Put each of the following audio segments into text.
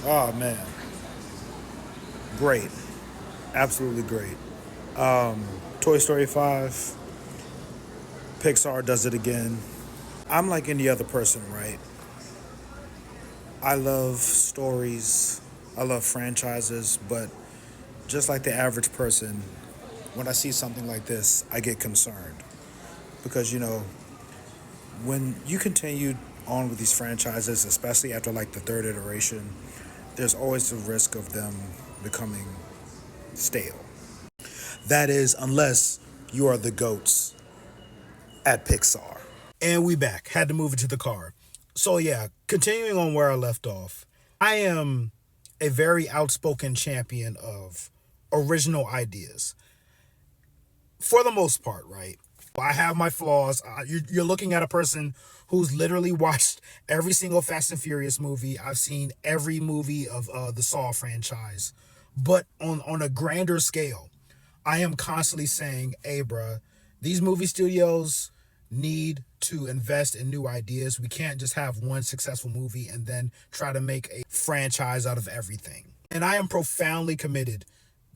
Oh man, great, absolutely great. Toy Story 5, Pixar does it again. I'm like any other person, right? I love stories, I love franchises, but just like the average person, when I see something like this, I get concerned because when you continue on with these franchises, especially after like the third iteration, there's always the risk of them becoming stale. That is, unless you are the goats at Pixar. And we back. Had to move it to the car. So yeah, continuing on where I left off, I am a very outspoken champion of original ideas. For the most part, right? I have my flaws. You're looking at a person who's literally watched every single Fast and Furious movie. I've seen every movie of the Saw franchise. But on a grander scale, I am constantly saying, hey, bruh, these movie studios need to invest in new ideas. We can't just have one successful movie and then try to make a franchise out of everything. And I am profoundly committed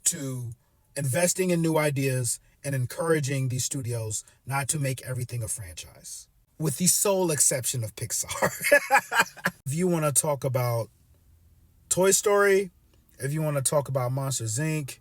to investing in new ideas and encouraging these studios not to make everything a franchise, with the sole exception of Pixar. If you want to talk about Toy Story, if you want to talk about Monsters Inc.,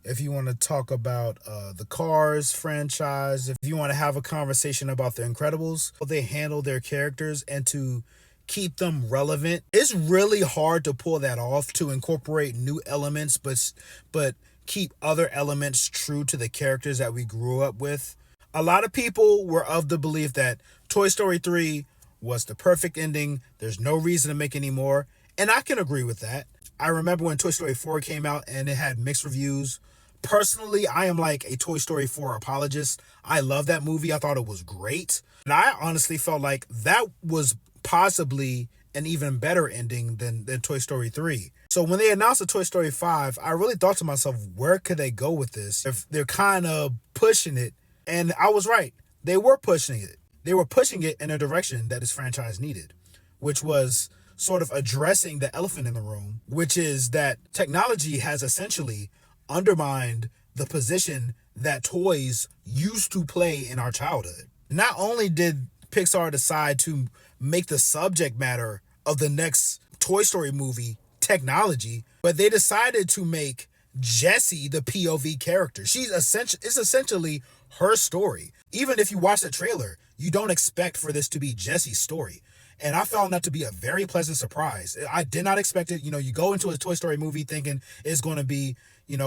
if you want to talk about the Cars franchise, if you want to have a conversation about The Incredibles, how they handle their characters and to keep them relevant, it's really hard to pull that off, to incorporate new elements, but keep other elements true to the characters that we grew up with. A lot of people were of the belief that Toy Story 3 was the perfect ending. There's no reason to make any more. And I can agree with that. I remember when Toy Story 4 came out and it had mixed reviews. Personally, I am like a Toy Story 4 apologist. I love that movie. I thought it was great. And I honestly felt like that was possibly an even better ending than Toy Story 3. So when they announced the Toy Story 5, I really thought to myself, where could they go with this? If they're kind of pushing it. And I was right. They were pushing it. They were pushing it in a direction that this franchise needed, which was sort of addressing the elephant in the room, which is that technology has essentially undermined the position that toys used to play in our childhood. Not only did Pixar decide to make the subject matter of the next Toy Story movie technology, but they decided to make Jessie the POV character. It's essentially her story. Even if you watch the trailer, you don't expect for this to be Jessie's story. And I found that to be a very pleasant surprise. I did not expect it. You go into a Toy Story movie thinking it's going to be,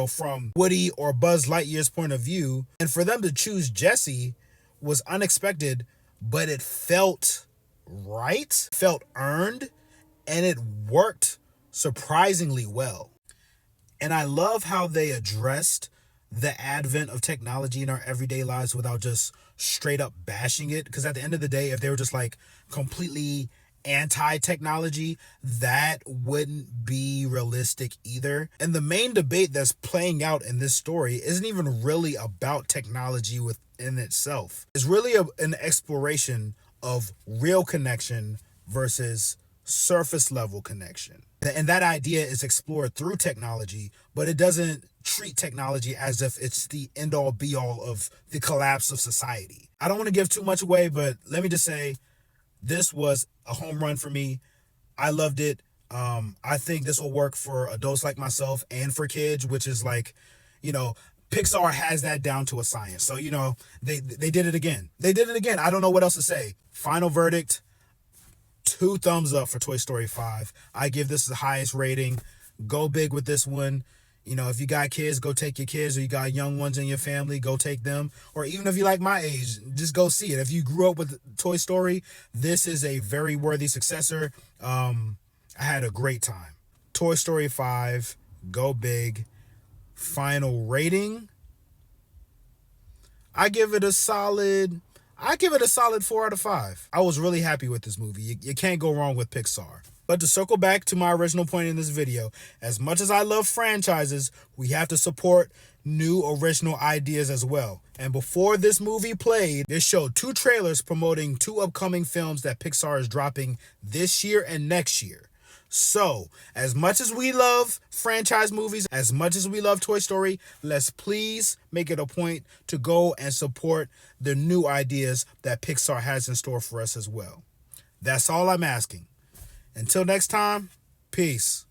from Woody or Buzz Lightyear's point of view. And for them to choose Jessie was unexpected, but it felt right, felt earned, and it worked surprisingly well. And I love how they addressed the advent of technology in our everyday lives without just straight up bashing it. Because at the end of the day, if they were just like completely anti-technology, that wouldn't be realistic either. And the main debate that's playing out in this story isn't even really about technology within itself. It's really an exploration of real connection versus surface level connection. And that idea is explored through technology, but it doesn't treat technology as if it's the end all be all of the collapse of society. I don't want to give too much away, but let me just say this was a home run for me. I loved it. I think this will work for adults like myself and for kids, which is like, Pixar has that down to a science. So, they did it again. They did it again. I don't know what else to say. Final verdict, 2 thumbs up for Toy Story 5. I give this the highest rating. Go big with this one. If you got kids, go take your kids, or you got young ones in your family, go take them. Or even if you like my age, just go see it. If you grew up with Toy Story, this is a very worthy successor. I had a great time. Toy Story 5, go big. Final rating, I give it a solid 4 out of 5. I was really happy with this movie. You can't go wrong with Pixar. But to circle back to my original point in this video, as much as I love franchises, we have to support new original ideas as well. And before this movie played, they showed 2 trailers promoting 2 upcoming films that Pixar is dropping this year and next year. So, as much as we love franchise movies, as much as we love Toy Story, let's please make it a point to go and support the new ideas that Pixar has in store for us as well. That's all I'm asking. Until next time, peace.